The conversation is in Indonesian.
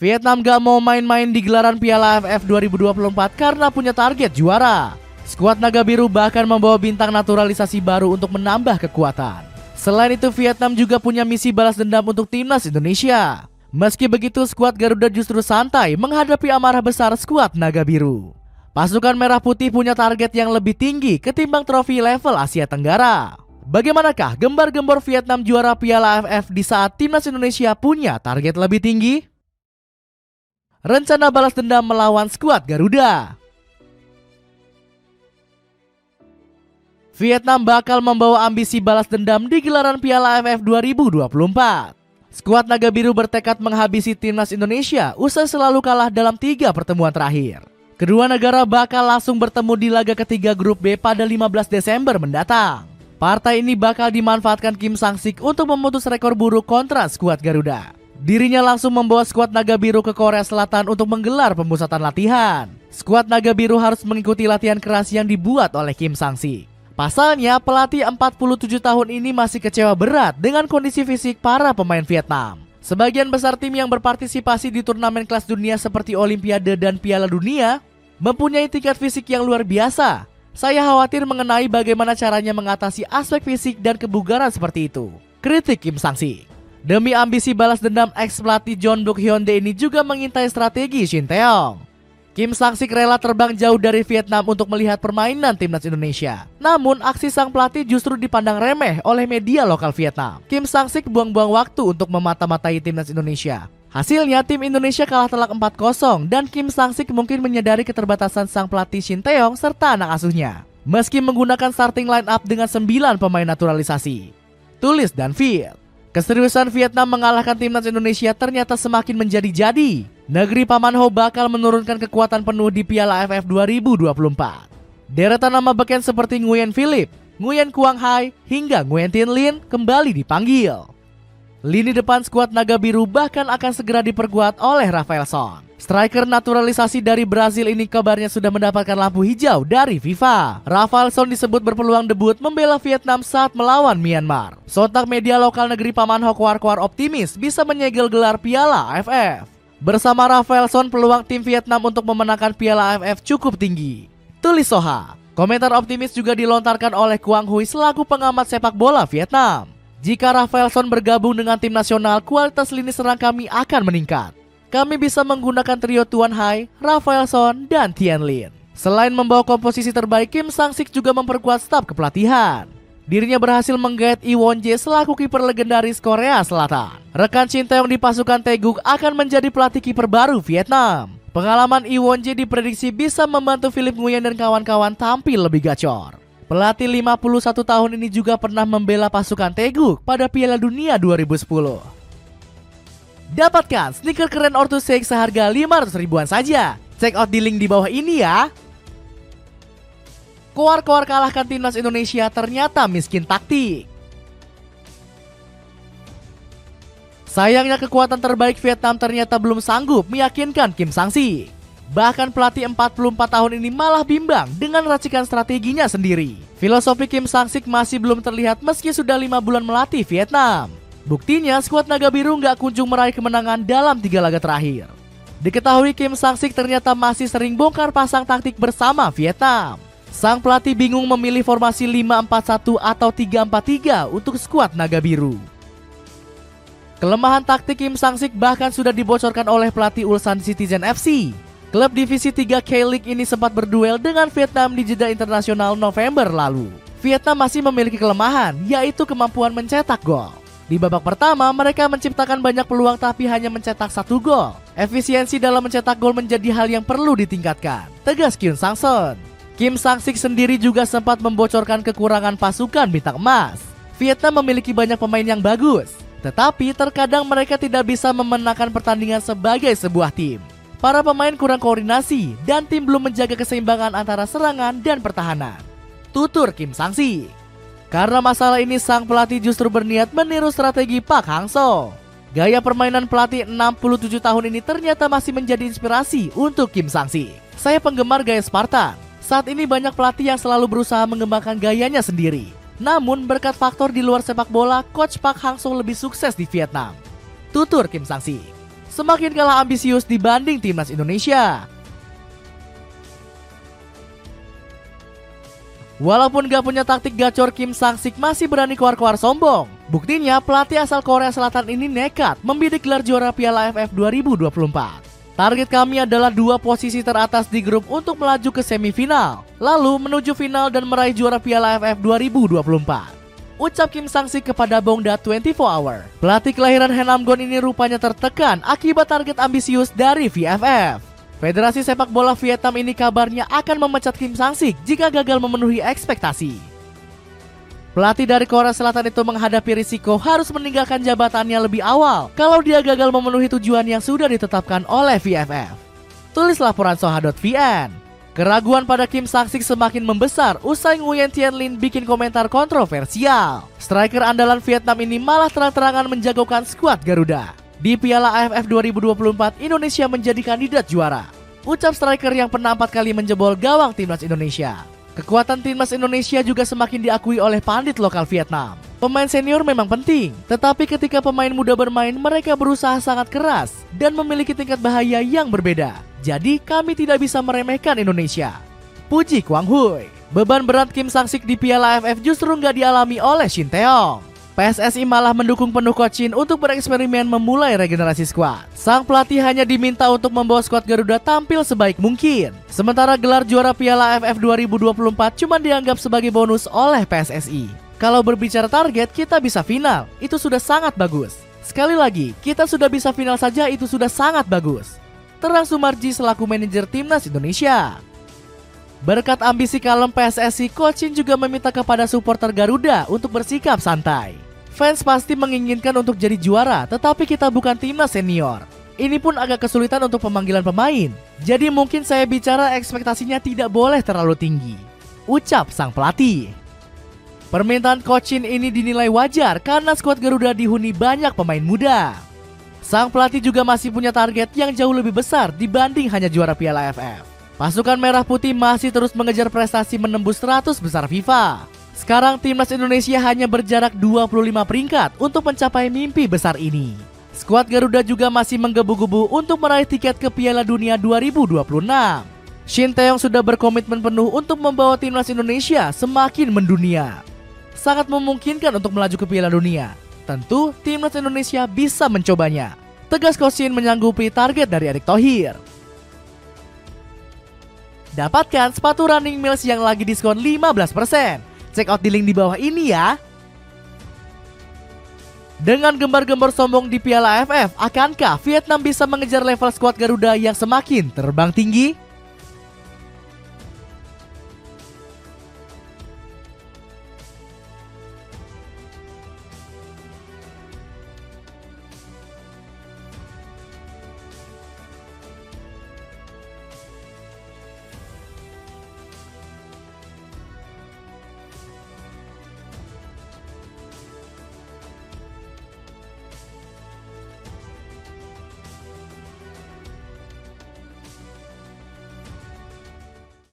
Vietnam gak mau main-main di gelaran Piala AFF 2024 karena punya target juara. Skuad Naga Biru bahkan membawa bintang naturalisasi baru untuk menambah kekuatan. Selain itu, Vietnam juga punya misi balas dendam untuk timnas Indonesia. Meski begitu, skuad Garuda justru santai menghadapi amarah besar skuad Naga Biru. Pasukan Merah Putih punya target yang lebih tinggi ketimbang trofi level Asia Tenggara. Bagaimanakah gembar-gembor Vietnam juara Piala AFF di saat timnas Indonesia punya target lebih tinggi? Rencana balas dendam melawan skuad Garuda. Vietnam bakal membawa ambisi balas dendam di gelaran Piala AFF 2024. Skuad Naga Biru bertekad menghabisi timnas Indonesia usai selalu kalah dalam 3 pertemuan terakhir. Kedua negara bakal langsung bertemu di laga ketiga grup B pada 15 Desember mendatang. Partai ini bakal dimanfaatkan Kim Sang-sik untuk memutus rekor buruk kontra skuad Garuda. Dirinya langsung membawa skuad Naga Biru ke Korea Selatan untuk menggelar pemusatan latihan. Skuad Naga Biru harus mengikuti latihan keras yang dibuat oleh Kim Sang-sik. Pasalnya, pelatih 47 tahun ini masih kecewa berat dengan kondisi fisik para pemain Vietnam. Sebagian besar tim yang berpartisipasi di turnamen kelas dunia seperti Olimpiade dan Piala Dunia mempunyai tingkat fisik yang luar biasa. Saya khawatir mengenai bagaimana caranya mengatasi aspek fisik dan kebugaran seperti itu, kritik Kim Sang-sik. Demi ambisi balas dendam, ex-pelatih John Buk Hyundai ini juga mengintai strategi Shin Tae-yong. Kim Sang-sik rela terbang jauh dari Vietnam untuk melihat permainan timnas Indonesia. Namun, aksi sang pelatih justru dipandang remeh oleh media lokal Vietnam. Kim Sang-sik buang-buang waktu untuk memata-matai timnas Indonesia. Hasilnya, tim Indonesia kalah telak 4-0 dan Kim Sang-sik mungkin menyadari keterbatasan sang pelatih Shin Tae-yong serta anak asuhnya. Meski menggunakan starting line up dengan 9 pemain naturalisasi. Tulis dan feed. Keseriusan Vietnam mengalahkan timnas Indonesia ternyata semakin menjadi-jadi. Negeri Paman Ho bakal menurunkan kekuatan penuh di Piala AFF 2024. Deretan nama beken seperti Nguyen Philip, Nguyen Quang Hai, hingga Nguyen Tin Lin kembali dipanggil. Lini depan skuad Naga Biru bahkan akan segera diperkuat oleh Rafael Son. Striker naturalisasi dari Brazil ini kabarnya sudah mendapatkan lampu hijau dari FIFA. Rafael Son disebut berpeluang debut membela Vietnam saat melawan Myanmar. Sontak media lokal negeri Paman Ho Kwar optimis bisa menyegel gelar Piala AFF. Bersama Rafael Son, peluang tim Vietnam untuk memenangkan Piala AFF cukup tinggi. Tulis Soha. Komentar optimis juga dilontarkan oleh Quang Huy selaku pengamat sepak bola Vietnam. Jika Rafael Son bergabung dengan tim nasional, kualitas lini serang kami akan meningkat. Kami bisa menggunakan trio Tuan Hai, Rafael Son, dan Tien Lin. Selain membawa komposisi terbaik, Kim Sang-sik juga memperkuat staf kepelatihan. Dirinya berhasil menggait Lee Won-jae selaku kiper legendaris Korea Selatan. Rekan Shin Tae-yong di pasukan Taeguk akan menjadi pelatih kiper baru Vietnam. Pengalaman Lee Won-jae diprediksi bisa membantu Philip Nguyen dan kawan-kawan tampil lebih gacor. Pelatih 51 tahun ini juga pernah membela pasukan Taeguk pada Piala Dunia 2010. Dapatkan sneaker keren Ortus Shake seharga 500 ribuan saja. Check out di link di bawah ini ya. Koar-koar kalahkan timnas Indonesia ternyata miskin taktik. Sayangnya kekuatan terbaik Vietnam ternyata belum sanggup meyakinkan Kim Sang-sik. Bahkan pelatih 44 tahun ini malah bimbang dengan racikan strateginya sendiri. Filosofi Kim Sang-sik masih belum terlihat meski sudah 5 bulan melatih Vietnam. Buktinya skuad Naga Biru nggak kunjung meraih kemenangan dalam 3 laga terakhir. Diketahui Kim Sang-sik ternyata masih sering bongkar pasang taktik bersama Vietnam. Sang pelatih bingung memilih formasi 5-4-1 atau 3-4-3 untuk skuad Naga Biru. Kelemahan taktik Kim Sang-sik bahkan sudah dibocorkan oleh pelatih Ulsan Citizen FC. Klub divisi 3 K-League ini sempat berduel dengan Vietnam di jeda internasional November lalu. Vietnam masih memiliki kelemahan, yaitu kemampuan mencetak gol. Di babak pertama, mereka menciptakan banyak peluang tapi hanya mencetak 1 gol. Efisiensi dalam mencetak gol menjadi hal yang perlu ditingkatkan, tegas Kyun Sang-son. Kim Sang-sik sendiri juga sempat membocorkan kekurangan pasukan bintang emas. Vietnam memiliki banyak pemain yang bagus, tetapi terkadang mereka tidak bisa memenangkan pertandingan sebagai sebuah tim. Para pemain kurang koordinasi dan tim belum menjaga keseimbangan antara serangan dan pertahanan. Tutur Kim Sang-sik. Karena masalah ini, sang pelatih justru berniat meniru strategi Park Hang-seo. Gaya permainan pelatih 67 tahun ini ternyata masih menjadi inspirasi untuk Kim Sang-sik. Saya penggemar gaya Spartan. Saat ini banyak pelatih yang selalu berusaha mengembangkan gayanya sendiri. Namun berkat faktor di luar sepak bola, Coach Park Hang-seo lebih sukses di Vietnam. Tutur Kim Sang-sik. semakin kalah ambisius dibanding timnas Indonesia. Walaupun gak punya taktik gacor, Kim Sang-sik masih berani keluar-keluar sombong. Buktinya pelatih asal Korea Selatan ini nekat membidik gelar juara Piala AFF 2024. Target kami adalah 2 posisi teratas di grup untuk melaju ke semifinal, lalu menuju final dan meraih juara Piala AFF 2024. Ucap Kim Sang-sik kepada Bongda 24 Hour. Pelatih kelahiran Haenamgon ini rupanya tertekan akibat target ambisius dari VFF. Federasi Sepak Bola Vietnam ini kabarnya akan memecat Kim Sang-sik jika gagal memenuhi ekspektasi. Pelatih dari Korea Selatan itu menghadapi risiko harus meninggalkan jabatannya lebih awal kalau dia gagal memenuhi tujuan yang sudah ditetapkan oleh VFF. Tulis laporan Soha.vn. Keraguan pada Kim Sang-sik semakin membesar usai Nguyen Thien Linh bikin komentar kontroversial. Striker andalan Vietnam ini malah terang-terangan menjagokan skuad Garuda. Di Piala AFF 2024, Indonesia menjadi kandidat juara. Ucap striker yang pernah 4 kali menjebol gawang timnas Indonesia. Kekuatan timnas Indonesia juga semakin diakui oleh pandit lokal Vietnam. Pemain senior memang penting, tetapi ketika pemain muda bermain, mereka berusaha sangat keras dan memiliki tingkat bahaya yang berbeda. Jadi kami tidak bisa meremehkan Indonesia. Puji Kwang Hui. Beban berat Kim Sang-sik di Piala AFF justru nggak dialami oleh Shin Tae-yong. PSSI malah mendukung penuh Coach Shin untuk bereksperimen memulai regenerasi skuad. Sang pelatih hanya diminta untuk membawa skuad Garuda tampil sebaik mungkin. Sementara gelar juara Piala AFF 2024 cuma dianggap sebagai bonus oleh PSSI. Kalau berbicara target, kita bisa final, itu sudah sangat bagus. Sekali lagi, kita sudah bisa final saja itu sudah sangat bagus. Terang Sumarji selaku manajer timnas Indonesia. Berkat ambisi kalem PSSI, Coach Shin juga meminta kepada supporter Garuda untuk bersikap santai. Fans pasti menginginkan untuk jadi juara, tetapi kita bukan timnas senior. Ini pun agak kesulitan untuk pemanggilan pemain. Jadi mungkin saya bicara ekspektasinya tidak boleh terlalu tinggi. Ucap sang pelatih. Permintaan Coach Shin ini dinilai wajar karena skuad Garuda dihuni banyak pemain muda. Sang pelatih juga masih punya target yang jauh lebih besar dibanding hanya juara Piala AFF. Pasukan Merah Putih masih terus mengejar prestasi menembus 100 besar FIFA. Sekarang timnas Indonesia hanya berjarak 25 peringkat untuk mencapai mimpi besar ini. Skuad Garuda juga masih menggebu-gebu untuk meraih tiket ke Piala Dunia 2026. Shin Tae-yong sudah berkomitmen penuh untuk membawa timnas Indonesia semakin mendunia. Sangat memungkinkan untuk melaju ke Piala Dunia. Tentu timnas Indonesia bisa mencobanya. Tegas Coach Shin menyanggupi target dari Erick Thohir. Dapatkan sepatu Running Mills yang lagi diskon 15%. Check out di link di bawah ini ya. Dengan gembar-gembar sombong di Piala AFF, akankah Vietnam bisa mengejar level skuad Garuda yang semakin terbang tinggi?